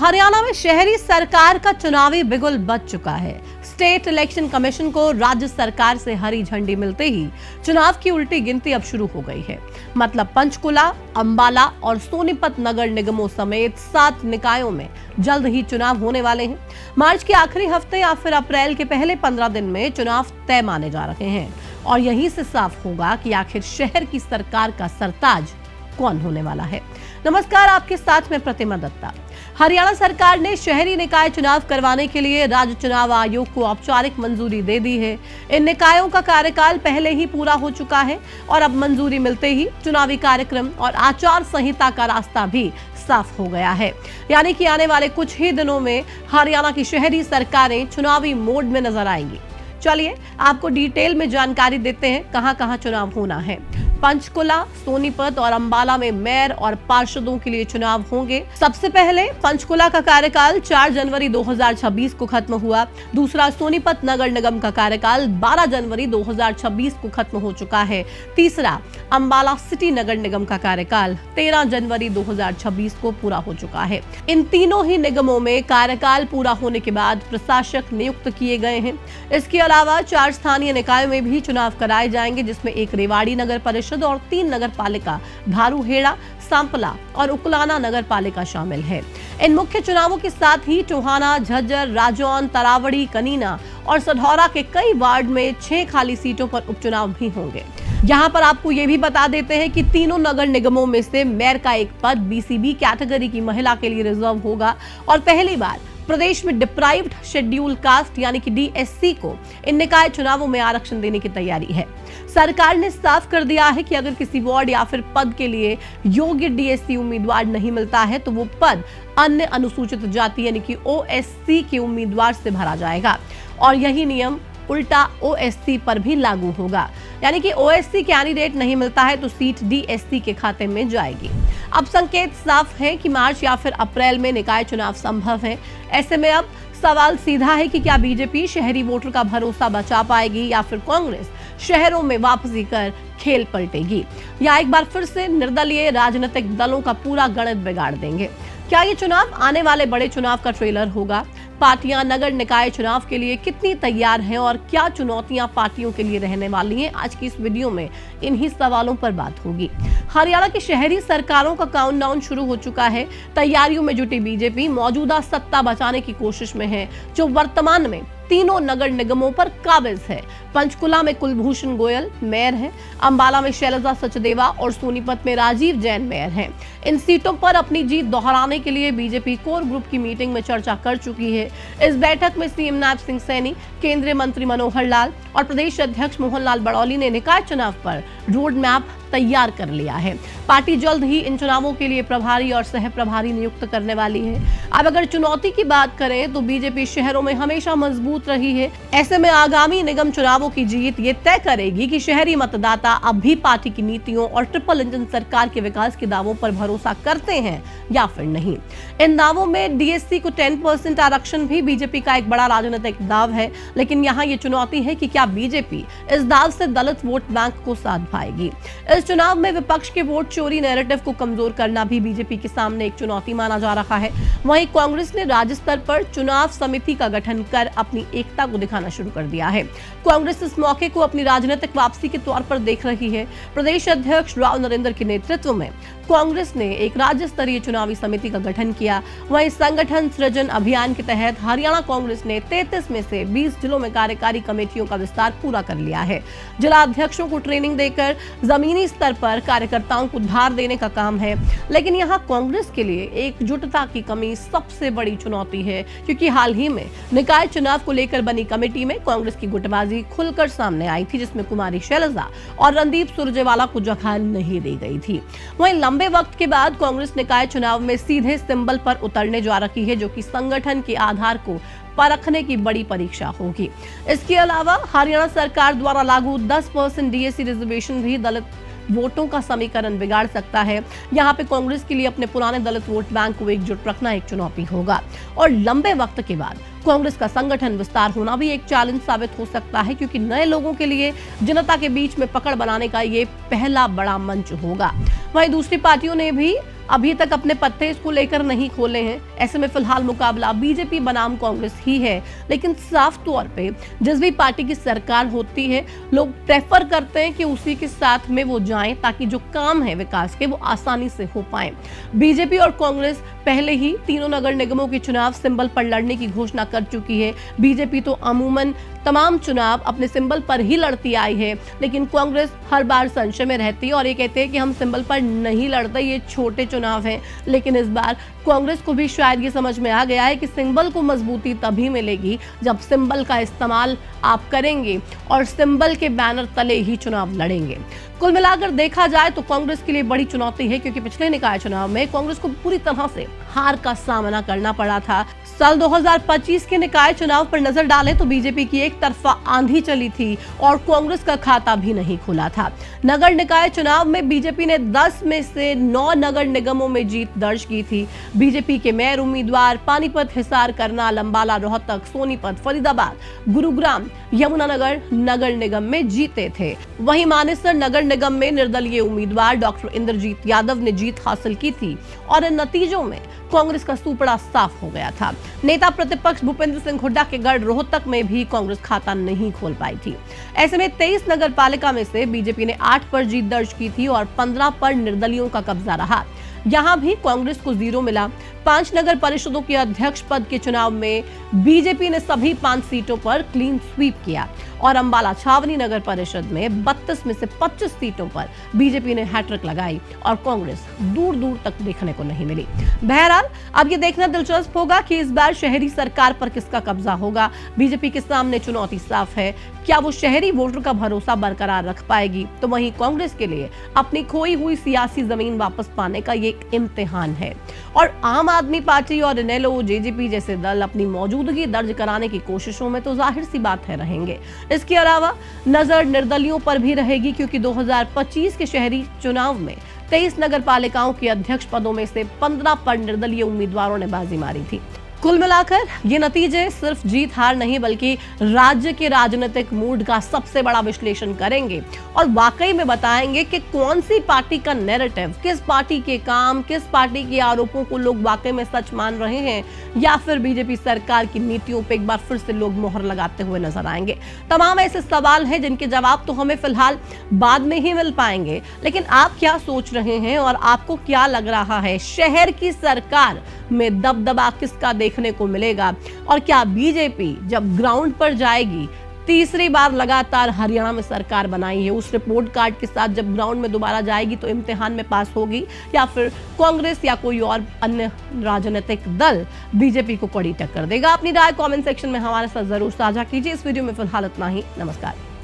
हरियाणा में शहरी सरकार का चुनावी बिगुल बज चुका है। स्टेट इलेक्शन कमीशन को राज्य सरकार से हरी झंडी मिलते ही चुनाव की उल्टी गिनती अब शुरू हो गई है। मतलब पंचकुला, अंबाला और सोनीपत नगर निगमों समेत 7 निकायों में जल्द ही चुनाव होने वाले हैं। मार्च के आखिरी हफ्ते या फिर अप्रैल के पहले 15 दिन में चुनाव तय माने जा रहे हैं और यहीं से साफ होगा कि आखिर शहर की सरकार का सरताज कौन होने वाला है। नमस्कार, आपके साथ में प्रतिमा दत्ता। हरियाणा सरकार ने शहरी निकाय चुनाव करवाने के लिए राज्य चुनाव आयोग को औपचारिक मंजूरी दे दी है। इन निकायों का कार्यकाल पहले ही पूरा हो चुका है और अब मंजूरी मिलते ही चुनावी कार्यक्रम और आचार संहिता का रास्ता भी साफ हो गया है। यानी कि आने वाले कुछ ही दिनों में हरियाणा की शहरी सरकारें चुनावी मोड में नजर आएंगी। चलिए आपको डिटेल में जानकारी देते हैं कहां-कहां चुनाव होना है। पंचकुला, सोनीपत और अंबाला में मेयर और पार्षदों के लिए चुनाव होंगे। सबसे पहले पंचकुला का कार्यकाल 4 जनवरी 2026 को खत्म हुआ। दूसरा, सोनीपत नगर निगम का कार्यकाल 12 जनवरी 2026 को खत्म हो चुका है। तीसरा, अंबाला सिटी नगर निगम का कार्यकाल 13 जनवरी 2026 को पूरा हो चुका है। इन तीनों ही निगमों में कार्यकाल पूरा होने के बाद प्रशासक नियुक्त किए गए हैं। इसके अलावा 4 स्थानीय निकायों में भी चुनाव कराए जाएंगे, जिसमें एक रेवाड़ी नगर परिषद और 3 नगर पालिका धारूहेड़ा, सांपला और उकलाना नगर पालिका शामिल है। इन मुख्य चुनावों के साथ ही टोहाना, झज्जर, राजौन, तरावड़ी, कनीना और सढौरा के कई वार्ड में 6 खाली सीटों पर उपचुनाव भी होंगे। यहाँ पर आपको ये भी बता देते हैं कि तीनों नगर निगमों में से मेयर का एक पद बीसीबी कैटेगरी की महिला के लिए रिजर्व होगा और पहली बार प्रदेश में डिप्राइव्ड शेड्यूल कास्ट यानी कि डीएससी को इन निकाय चुनावों में आरक्षण देने की तैयारी है। सरकार ने साफ कर दिया है कि अगर किसी वार्ड या फिर पद के लिए योग्य डीएससी उम्मीदवार नहीं मिलता है तो वो पद अन्य अनुसूचित जाति यानी कि ओएससी के उम्मीदवार से भरा जाएगा और यही नियम उल्टा ओएससी पर भी लागू होगा। यानी कि ओएससी कैंडिडेट नहीं मिलता है तो सीट डीएससी के खाते में जाएगी। अब संकेत साफ है कि मार्च या फिर अप्रैल में निकाय चुनाव संभव है। ऐसे में अब सवाल सीधा है कि क्या बीजेपी शहरी वोटर का भरोसा बचा पाएगी या फिर कांग्रेस शहरों में वापसी कर खेल पलटेगी या एक बार फिर से निर्दलीय राजनीतिक दलों का पूरा गणित बिगाड़ देंगे। क्या ये चुनाव आने वाले बड़े चुनाव का ट्रेलर होगा? पार्टियां नगर निकाय चुनाव के लिए कितनी तैयार हैं और क्या चुनौतियां पार्टियों के लिए रहने वाली हैं? आज की इस वीडियो में इन्हीं सवालों पर बात होगी। हरियाणा की शहरी सरकारों का काउंटडाउन शुरू हो चुका है। तैयारियों में जुटी बीजेपी मौजूदा सत्ता बचाने की कोशिश में है, जो वर्तमान में तीनों नगर निगमों पर काबिज है। पंचकुला में कुलभूषण गोयल मेयर हैं, अंबाला में शैलजा सचदेवा और सोनीपत में राजीव जैन मेयर हैं। इन सीटों पर अपनी जीत दोहराने के लिए बीजेपी कोर ग्रुप की मीटिंग में चर्चा कर चुकी है। इस बैठक में सीएम नायब सिंह सैनी, केंद्रीय मंत्री मनोहर लाल और प्रदेश अध्यक्ष मोहन लाल बड़ौली ने निकाय चुनाव पर रोड मैप तैयार कर लिया है। पार्टी जल्द ही इन चुनावों के लिए प्रभारी और सह प्रभारी नियुक्त करने वाली है। अब अगर चुनौती की बात करें तो बीजेपी शहरों में हमेशा मजबूत रही है। ऐसे में आगामी निगम चुनावों की जीत ये तय करेगी कि शहरी मतदाता अब भी पार्टी की नीतियों और ट्रिपल इंजन सरकार के विकास के दावों पर भरोसा करते हैं या फिर नहीं। इन दावों में डीएससी को 10% आरक्षण भी बीजेपी का एक बड़ा राजनीतिक दाव है, लेकिन यहाँ ये चुनौती है कि क्या बीजेपी इस दाव से दलित वोट बैंक को साध पाएगी। इस चुनाव में विपक्ष के वोट चोरी नैरेटिव को कमजोर करना भी बीजेपी के सामने एक चुनौती माना जा रहा है। वहीं कांग्रेस ने राज्य स्तर पर चुनाव समिति का गठन कर अपनी एकता को दिखाना शुरू कर दिया है। कांग्रेस इस मौके को अपनी राजनीतिक वापसी के तौर पर देख रही है। प्रदेश अध्यक्ष राव नरेंद्र के नेतृत्व में कांग्रेस ने एक राज्य स्तरीय चुनावी समिति का गठन किया। वहीं संगठन सृजन अभियान के तहत हरियाणा कांग्रेस ने 33 में से 20 जिलों में कार्यकारी कमेटियों का विस्तार पूरा कर लिया है। जिला अध्यक्षों को ट्रेनिंग देकर जमीनी स्तर पर कार्यकर्ताओं को उद्धार देने का काम है। लेकिन यहाँ कांग्रेस के लिए एकजुटता की कमी सबसे बड़ी चुनौती है, क्योंकि हाल ही में निकाय चुनाव को लेकर बनी कमेटी में कांग्रेस की गुटबाजी खुलकर सामने आई थी, जिसमें कुमारी शैलजा और रणदीप सुरजेवाला को जगह नहीं दी गई थी। वहीं लंबे वक्त के बाद कांग्रेस निकाय चुनाव में सीधे सिंबल पर उतरने जा रही है, जो कि संगठन के आधार को परखने की बड़ी परीक्षा होगी। इसके अलावा हरियाणा सरकार द्वारा लागू 10% डीएससी रिजर्वेशन भी दलित वोटों का समीकरण बिगाड़ सकता है। यहाँ पे कांग्रेस के लिए अपने पुराने दलित वोट बैंक को एकजुट रखना एक चुनौती होगा और लंबे वक्त के बाद कांग्रेस का संगठन विस्तार होना भी एक चैलेंज साबित हो सकता है, क्योंकि नए लोगों के लिए जनता के बीच में पकड़ बनाने का ये पहला बड़ा मंच होगा। वहीं दूसरी पार्टियों ने भी अभी तक अपने पत्ते इसको लेकर नहीं खोले हैं। ऐसे में फिलहाल मुकाबला बीजेपी बनाम कांग्रेस ही है। लेकिन साफ तौर पे जिस भी पार्टी की सरकार होती है, लोग प्रेफर करते हैं कि उसी के साथ में वो जाएं, ताकि जो काम है विकास के वो आसानी से हो पाए। बीजेपी और कांग्रेस पहले ही तीनों नगर निगमों के चुनाव सिंबल पर लड़ने की घोषणा कर चुकी है। बीजेपी तो अमूमन तमाम चुनाव अपने सिंबल पर ही लड़ती आई है, लेकिन कांग्रेस हर बार संशय में रहती है और ये कहते हैं कि हम सिंबल पर नहीं लड़ते, ये छोटे चुनाव हैं। लेकिन इस बार कांग्रेस को भी शायद ये समझ में आ गया है कि सिंबल को मजबूती तभी मिलेगी जब सिंबल का इस्तेमाल आप करेंगे और सिंबल के बैनर तले ही चुनाव लड़ेंगे। कुल मिलाकर देखा जाए तो कांग्रेस के लिए बड़ी चुनौती है, क्योंकि पिछले निकाय चुनाव में कांग्रेस को पूरी तरह से हार का सामना करना पड़ा था। साल 2025 के निकाय चुनाव पर नजर डालें तो बीजेपी की एक तरफा आंधी चली थी और कांग्रेस का खाता भी नहीं खुला था। नगर निकाय चुनाव में बीजेपी ने 10 में से 9 नगर निगमों में जीत दर्ज की थी। बीजेपी के मेयर उम्मीदवार पानीपत, हिसार, करनाल, अंबाला, रोहतक, सोनीपत, फरीदाबाद, गुरुग्राम, यमुनानगर नगर निगम में जीते थे। वहीं मानेसर नगर निगम में निर्दलीय उम्मीदवार डॉक्टर इंद्रजीत यादव ने जीत हासिल की थी और इन नतीजों में कांग्रेस का सूपड़ा साफ हो गया था। नेता प्रतिपक्ष भूपेंद्र सिंह हुड्डा के गढ़ रोहतक में भी कांग्रेस खाता नहीं खोल पाई थी। ऐसे में 23 नगर पालिका में से बीजेपी ने 8 पर जीत दर्ज की थी और 15 पर निर्दलियों का कब्जा रहा। यहाँ भी कांग्रेस को 0 मिला। 5 नगर परिषदों के अध्यक्ष पद के चुनाव में बीजेपी ने सभी 5 सीटों पर क्लीन स्वीप किया और अंबाला छावनी नगर परिषद में 32 में से 25 सीटों पर बीजेपी ने हैट्रिक लगाई और कांग्रेस दूर दूर तक देखने को नहीं मिली। बहरहाल अब ये देखना दिलचस्प होगा कि इस बार शहरी सरकार पर किसका कब्जा होगा। बीजेपी के सामने चुनौती साफ है, क्या वो शहरी वोटर का भरोसा बरकरार रख पाएगी? तो वहीं कांग्रेस के लिए अपनी खोई हुई सियासी जमीन वापस पाने का ये एक इम्तिहान है और आम आदमी पार्टी और इनेलो, जेजेपी जैसे दल अपनी मौजूदगी दर्ज कराने की कोशिशों में तो जाहिर सी बात है रहेंगे। इसके अलावा नजर निर्दलियों पर भी रहेगी, क्योंकि 2025 के शहरी चुनाव में 23 नगर पालिकाओं के अध्यक्ष पदों में से 15 पर निर्दलीय उम्मीदवारों ने बाजी मारी थी। कुल मिलाकर ये नतीजे सिर्फ जीत हार नहीं बल्कि राज्य के राजनीतिक मूड का सबसे बड़ा विश्लेषण करेंगे और वाकई में बताएंगे कि कौन सी पार्टी का नैरेटिव, किस पार्टी के काम, किस पार्टी के आरोपों को लोग वाकई में सच मान रहे हैं या फिर बीजेपी सरकार की नीतियों पे एक बार फिर से लोग मोहर लगाते हुए नजर आएंगे। तमाम ऐसे सवाल हैं जिनके जवाब तो हमें फिलहाल बाद में ही मिल पाएंगे, लेकिन आप क्या सोच रहे हैं और आपको क्या लग रहा है, शहर की सरकार में दबदबा किसका देखने को मिलेगा और क्या बीजेपी जब ग्राउंड पर जाएगी, तीसरी बार लगातार हरियाणा में सरकार बनाई है, उस रिपोर्ट कार्ड के साथ जब ग्राउंड में दोबारा जाएगी तो इम्तिहान में पास होगी या फिर कांग्रेस या कोई और अन्य राजनीतिक दल बीजेपी को कड़ी टक्कर देगा? अपनी राय कमेंट सेक्शन में हमारे साथ जरूर साझा कीजिए। इस वीडियो में फिलहाल इतना ही। नमस्कार।